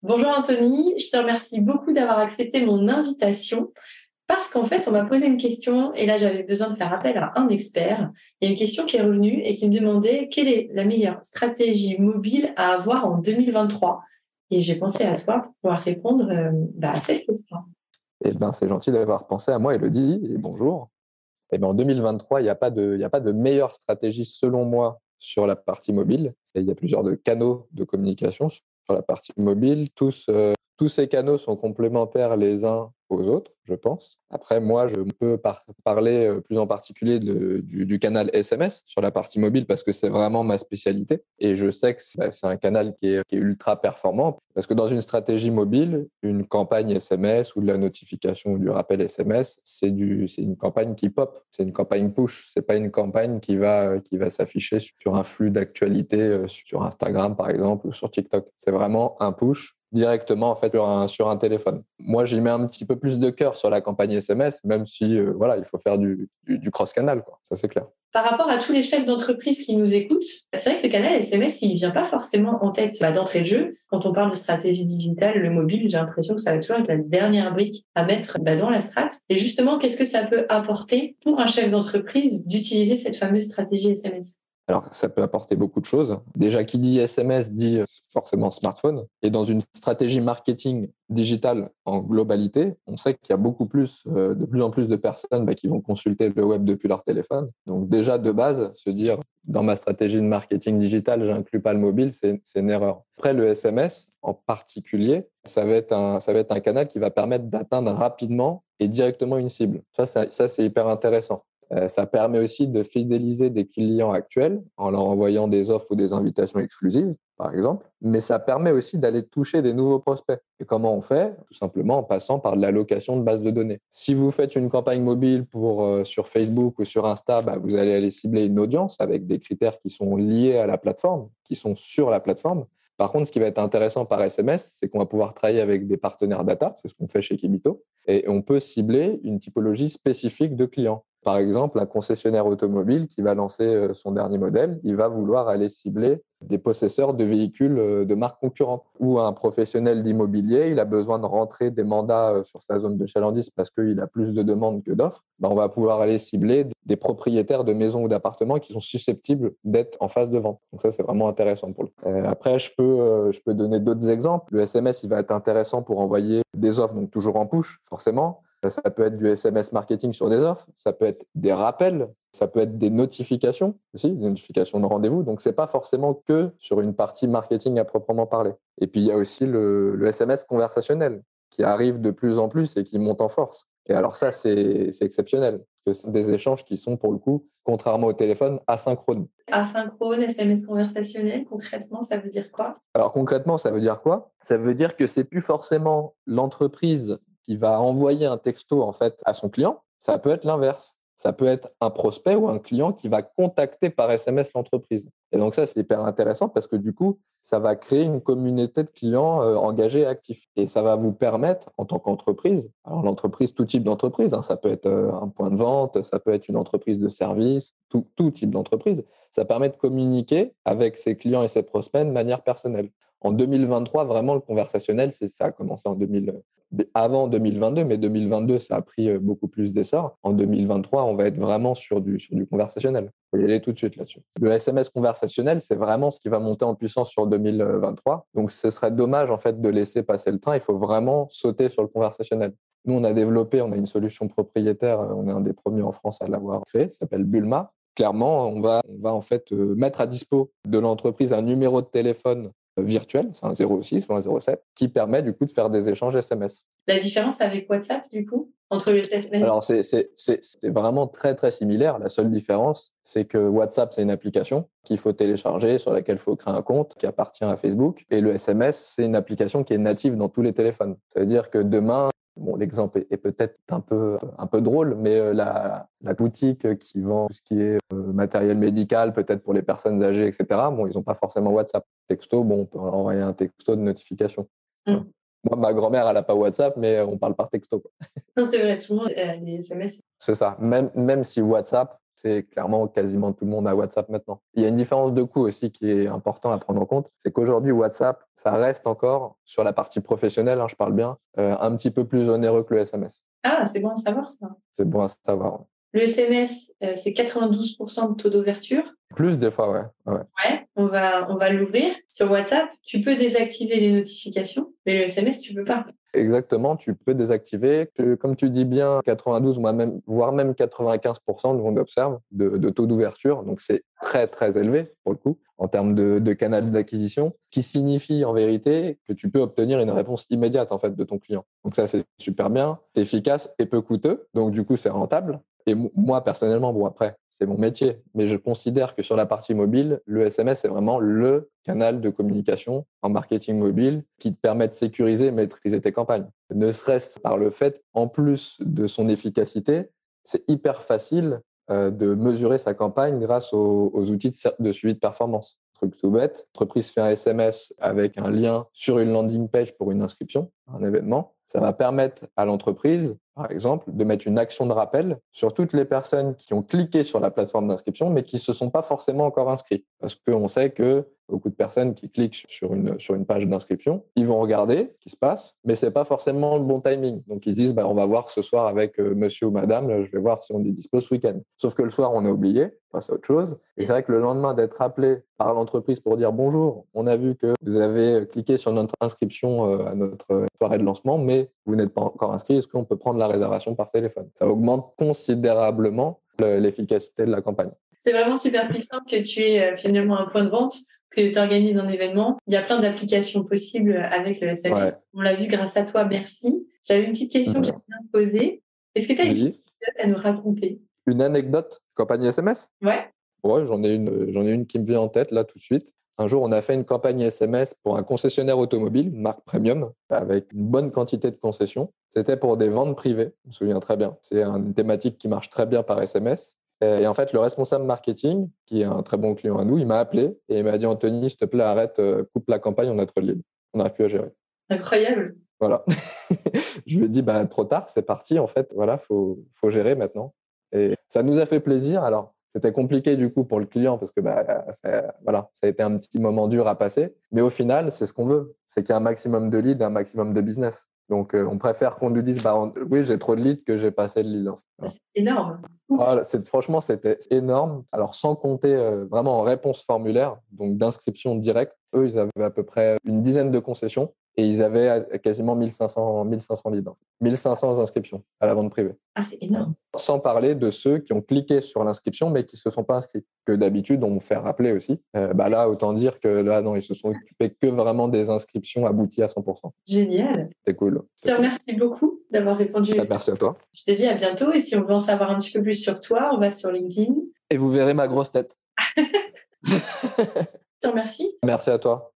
Bonjour Anthony, je te remercie beaucoup d'avoir accepté mon invitation parce qu'en fait, on m'a posé une question et là, j'avais besoin de faire appel à un expert. Il y a une question qui est revenue et qui me demandait quelle est la meilleure stratégie mobile à avoir en 2023. Et j'ai pensé à toi pour pouvoir répondre à cette question. C'est gentil d'avoir pensé à moi, Elodie, et bonjour. En 2023, il y a pas de meilleure stratégie, selon moi, sur la partie mobile. Et il y a plusieurs canaux de communication sur la partie mobile. Tous ces canaux sont complémentaires les uns aux autres, je pense. Après, moi, je peux parler plus en particulier du canal SMS sur la partie mobile parce que c'est vraiment ma spécialité. Et je sais que c'est un canal qui est ultra performant parce que dans une stratégie mobile, une campagne SMS ou de la notification ou du rappel SMS, c'est une campagne qui pop, c'est une campagne push. C'est pas une campagne qui va s'afficher sur un flux d'actualité sur Instagram, par exemple, ou sur TikTok. C'est vraiment un push directement en fait sur un téléphone. Moi, j'y mets un petit peu plus de cœur sur la campagne SMS, même si voilà, il faut faire du cross-canal, quoi. Ça c'est clair. Par rapport à tous les chefs d'entreprise qui nous écoutent, c'est vrai que le canal SMS, il ne vient pas forcément en tête d'entrée de jeu. Quand on parle de stratégie digitale, le mobile, j'ai l'impression que ça va toujours être la dernière brique à mettre dans la strat. Et justement, qu'est-ce que ça peut apporter pour un chef d'entreprise d'utiliser cette fameuse stratégie SMS? Alors, ça peut apporter beaucoup de choses. Déjà, qui dit SMS dit forcément smartphone. Et dans une stratégie marketing digitale en globalité, on sait qu'il y a de plus en plus de personnes qui vont consulter le web depuis leur téléphone. Donc déjà, de base, se dire, dans ma stratégie de marketing digital, j'inclus pas le mobile, c'est une erreur. Après, le SMS, en particulier, ça va être un canal qui va permettre d'atteindre rapidement et directement une cible. Ça c'est hyper intéressant. Ça permet aussi de fidéliser des clients actuels en leur envoyant des offres ou des invitations exclusives, par exemple. Mais ça permet aussi d'aller toucher des nouveaux prospects. Et comment on fait? Tout simplement en passant par de l'allocation de bases de données. Si vous faites une campagne mobile sur Facebook ou sur Insta, vous allez aller cibler une audience avec des critères qui sont liés à la plateforme, qui sont sur la plateforme. Par contre, ce qui va être intéressant par SMS, c'est qu'on va pouvoir travailler avec des partenaires data, c'est ce qu'on fait chez Kibito, et on peut cibler une typologie spécifique de clients. Par exemple, un concessionnaire automobile qui va lancer son dernier modèle, il va vouloir aller cibler des possesseurs de véhicules de marques concurrentes. Ou un professionnel d'immobilier, il a besoin de rentrer des mandats sur sa zone de chalandise parce qu'il a plus de demandes que d'offres. On va pouvoir aller cibler des propriétaires de maisons ou d'appartements qui sont susceptibles d'être en phase de vente. Donc ça, c'est vraiment intéressant pour le coup. Après, je peux donner d'autres exemples. Le SMS, il va être intéressant pour envoyer des offres, donc toujours en push, forcément. Ça peut être du SMS marketing sur des offres, ça peut être des rappels, ça peut être des notifications aussi, des notifications de rendez-vous. Donc, ce n'est pas forcément que sur une partie marketing à proprement parler. Et puis, il y a aussi le SMS conversationnel qui arrive de plus en plus et qui monte en force. Et alors ça, c'est exceptionnel. Parce que c'est des échanges qui sont, pour le coup, contrairement au téléphone, asynchrones. Asynchrone, SMS conversationnel, concrètement, ça veut dire quoi? Alors concrètement, ça veut dire quoi? Ça veut dire que c'est plus forcément l'entreprise qui va envoyer un texto en fait à son client. Ça peut être l'inverse. Ça peut être un prospect ou un client qui va contacter par SMS l'entreprise. Et donc ça, c'est hyper intéressant parce que du coup, ça va créer une communauté de clients engagés et actifs. Et ça va vous permettre, en tant qu'entreprise, alors l'entreprise, tout type d'entreprise, ça peut être un point de vente, ça peut être une entreprise de service, tout type d'entreprise, ça permet de communiquer avec ses clients et ses prospects de manière personnelle. En 2023, vraiment, le conversationnel, ça a commencé avant 2022, mais 2022, ça a pris beaucoup plus d'essor. En 2023, on va être vraiment sur du conversationnel. Il faut y aller tout de suite là-dessus. Le SMS conversationnel, c'est vraiment ce qui va monter en puissance sur 2023. Donc, ce serait dommage en fait de laisser passer le train. Il faut vraiment sauter sur le conversationnel. Nous, on a une solution propriétaire. On est un des premiers en France à l'avoir créée. Ça s'appelle Bulma. Clairement, on va en fait mettre à dispo de l'entreprise un numéro de téléphone virtuel, c'est un 06 ou un 07, qui permet du coup de faire des échanges SMS. La différence avec WhatsApp, du coup, entre le SMS? Alors, c'est vraiment très, très similaire. La seule différence, c'est que WhatsApp, c'est une application qu'il faut télécharger, sur laquelle il faut créer un compte, qui appartient à Facebook. Et le SMS, c'est une application qui est native dans tous les téléphones. Ça veut dire que demain, bon, l'exemple est peut-être un peu drôle, mais la boutique qui vend tout ce qui est matériel médical, peut-être pour les personnes âgées, etc., bon, ils n'ont pas forcément WhatsApp. Texto, bon, on peut leur envoyer un texto de notification. Voilà. Moi, ma grand-mère, elle n'a pas WhatsApp, mais on parle par texto, quoi. Non, c'est vrai, tout le monde a les SMS. C'est ça. Même si WhatsApp, c'est clairement quasiment tout le monde a WhatsApp maintenant. Il y a une différence de coût aussi qui est important à prendre en compte, c'est qu'aujourd'hui, WhatsApp, ça reste encore, sur la partie professionnelle, je parle bien, un petit peu plus onéreux que le SMS. Ah, c'est bon à savoir ça. C'est bon à savoir. Le SMS, c'est 92% de taux d'ouverture. Plus des fois, ouais. Ouais, on va l'ouvrir. Sur WhatsApp, tu peux désactiver les notifications, mais le SMS, tu peux pas. Exactement, tu peux désactiver. Comme tu dis bien, 92, voire même 95%, nous on observe, de taux d'ouverture. Donc c'est très, très élevé pour le coup, en termes de canal d'acquisition, qui signifie en vérité que tu peux obtenir une réponse immédiate en fait de ton client. Donc ça, c'est super bien, c'est efficace et peu coûteux. Donc du coup, c'est rentable. Et moi, personnellement, bon, après, c'est mon métier, mais je considère que sur la partie mobile, le SMS, c'est vraiment le canal de communication en marketing mobile qui te permet de sécuriser et maîtriser tes campagnes. Ne serait-ce par le fait, en plus de son efficacité, c'est hyper facile de mesurer sa campagne grâce aux outils de suivi de performance. Truc tout bête, l'entreprise fait un SMS avec un lien sur une landing page pour une inscription, un événement. Ça va permettre à l'entreprise, par exemple, de mettre une action de rappel sur toutes les personnes qui ont cliqué sur la plateforme d'inscription, mais qui ne se sont pas forcément encore inscrits. Parce qu'on sait que beaucoup de personnes qui cliquent sur une page d'inscription, ils vont regarder ce qui se passe, mais ce n'est pas forcément le bon timing. Donc, ils se disent, on va voir ce soir avec monsieur ou madame, je vais voir si on est dispo ce week-end. Sauf que le soir, on a oublié, passe à autre chose. Et c'est vrai que le lendemain d'être appelé par l'entreprise pour dire bonjour, on a vu que vous avez cliqué sur notre inscription à notre soirée de lancement, mais vous n'êtes pas encore inscrit, est-ce qu'on peut prendre la réservation par téléphone? Ça augmente considérablement l'efficacité de la campagne. C'est vraiment super puissant que tu aies finalement un point de vente, que tu organises un événement. Il y a plein d'applications possibles avec le SMS. Ouais. On l'a vu grâce à toi, merci. J'avais une petite question que j'aimerais bien te poser. Est-ce que tu as une petite anecdote à nous raconter? Une anecdote? Campagne SMS? Ouais. Ouais, j'en ai une qui me vient en tête là tout de suite. Un jour, on a fait une campagne SMS pour un concessionnaire automobile, une marque premium, avec une bonne quantité de concessions. C'était pour des ventes privées, je me souviens très bien. C'est une thématique qui marche très bien par SMS. Et en fait, le responsable marketing, qui est un très bon client à nous, il m'a appelé et il m'a dit « Anthony, s'il te plaît, arrête, coupe la campagne, on a trop de leads. On n'arrive plus à gérer. » Incroyable. Voilà. Je lui ai dit trop tard, c'est parti, en fait, voilà, faut gérer maintenant. Et ça nous a fait plaisir. Alors, c'était compliqué du coup pour le client parce que ça a été un petit moment dur à passer. Mais au final, c'est ce qu'on veut. C'est qu'il y a un maximum de leads, un maximum de business. Donc, on préfère qu'on nous dise oui, j'ai trop de leads que j'ai pas assez de leads. C'est énorme. Franchement, c'était énorme. Alors, sans compter vraiment en réponse formulaire, donc d'inscription directe, eux, ils avaient à peu près une dizaine de concessions et ils avaient quasiment 1500 leads. 1500 inscriptions à la vente privée. Ah, c'est énorme. Sans parler de ceux qui ont cliqué sur l'inscription mais qui ne se sont pas inscrits, que d'habitude on me fait rappeler aussi. Là, autant dire que là, non, ils se sont occupés que vraiment des inscriptions abouties à 100%. Génial. C'était cool. Je te remercie beaucoup d'avoir répondu. Merci à toi. Je te dis à bientôt et si on veut en savoir un petit peu plus sur toi, on va sur LinkedIn. Et vous verrez ma grosse tête. Je te remercie. Merci à toi.